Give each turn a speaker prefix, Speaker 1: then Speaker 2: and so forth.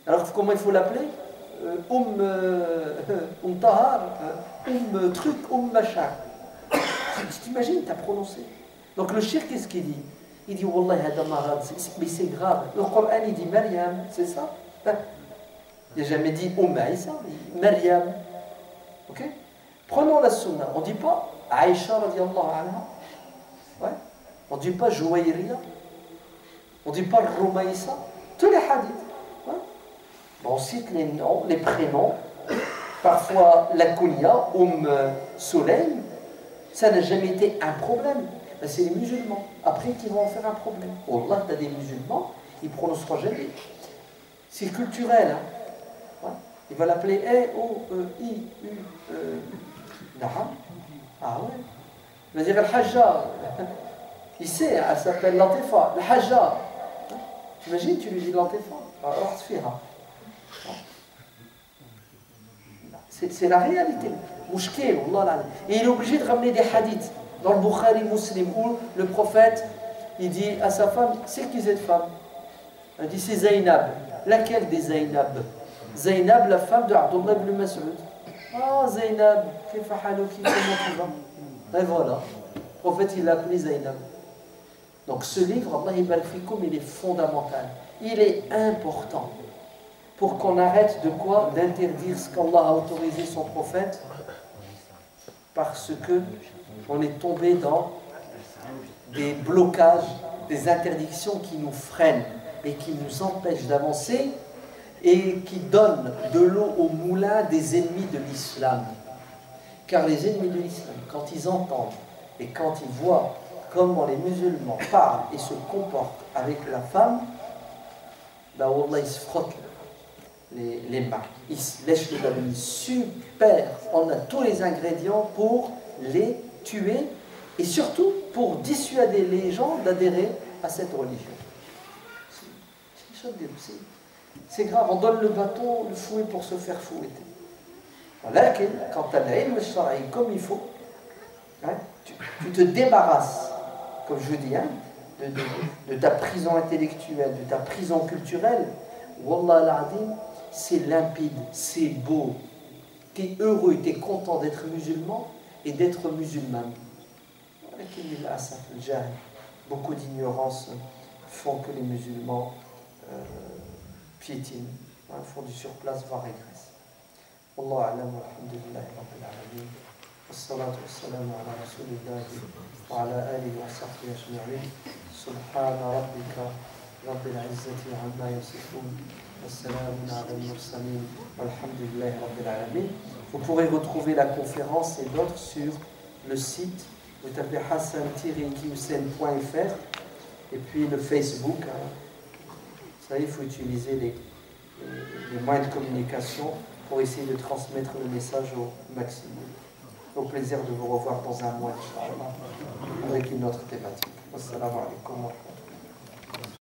Speaker 1: Alors comment il faut l'appeler? Tahar, truc, machin. Tu t'imagines, tu as prononcé. Donc le shirk, qu'est-ce qu'il dit? Il dit, Wallah, mais c'est grave. Le Coran, il dit Maryam, c'est ça? Il n'a jamais dit Isa, il dit Maryam. Ok? Prenons la sunna. On ne dit pas Aïcha radiallahu anha. Ouais. On ne dit pas Jouaïria. On ne dit pas Roumaïsa. Tous les hadiths. Ouais. On cite les noms, les prénoms. Parfois la kunya, Soleil. Ça n'a jamais été un problème. Ben, c'est les musulmans. Après, qui vont en faire un problème. Wallah, tu as des musulmans, ils ne prononceront jamais. C'est culturel. Hein. Ouais. Il va l'appeler E-O-E-I-U. Naham. Ah ouais. Il va dire Al-Hajja. Il sait, elle s'appelle Latifa. Al-Hajja. T'imagines, tu lui dis Latifa. C'est la réalité. Mouchkil, Allah. Et il est obligé de ramener des hadiths. Dans le Bukhari Muslim, où le prophète, il dit à sa femme, c'est qui cette femme? Il dit, c'est Zainab. Laquelle des Zainab? Zainab, la femme de Abdullah ibn Mas'ud. Ah, Zainab, comment tu vas? Et voilà. Le prophète, il l'a appelé Zainab. Donc ce livre, Allah Ibarak Fikoum, il est fondamental. Il est important pour qu'on arrête de quoi? D'interdire ce qu'Allah a autorisé son prophète, parce que on est tombé dans des blocages, des interdictions qui nous freinent et qui nous empêchent d'avancer et qui donnent de l'eau au moulin des ennemis de l'islam. Car les ennemis de l'islam, quand ils entendent et quand ils voient comment les musulmans parlent et se comportent avec la femme, ben Wallah, ils se frottent les mains, ils se lèchent les doigts. Super, on a tous les ingrédients pour les tuer et surtout pour dissuader les gens d'adhérer à cette religion. C'est grave, on donne le bâton, le fouet pour se faire fouetter. Là, quand tu as l'ilm shara'i comme il faut, hein, tu te débarrasses, comme je dis, hein, de ta prison intellectuelle, de ta prison culturelle. Wallah al-Adim, c'est limpide, c'est beau. Tu es heureux, tu es content d'être musulman et d'être musulman. Beaucoup d'ignorance font que les musulmans piétinent, hein, font du surplace, voire régressent. Wallah a'lam wa alhamdulillahi rabbil alamin. Wassalatu wassalamu ala rasulillahi wa ala alihi wa sahbihi ajma'in. Subhana rabbika rabbil izzati amma yasifun. Wassalamun ala al-mursalin. Walhamdulillahi rabbil alamin. Vous pourrez retrouver la conférence et d'autres sur le site. Vous tapez hassan-kiusen.fr et puis le Facebook. Hein. Vous savez, il faut utiliser les moyens de communication pour essayer de transmettre le message au maximum. Au plaisir de vous revoir dans un mois, Inch'Allah, avec une autre thématique. Wassalamu alaikum wa rahmatullahi.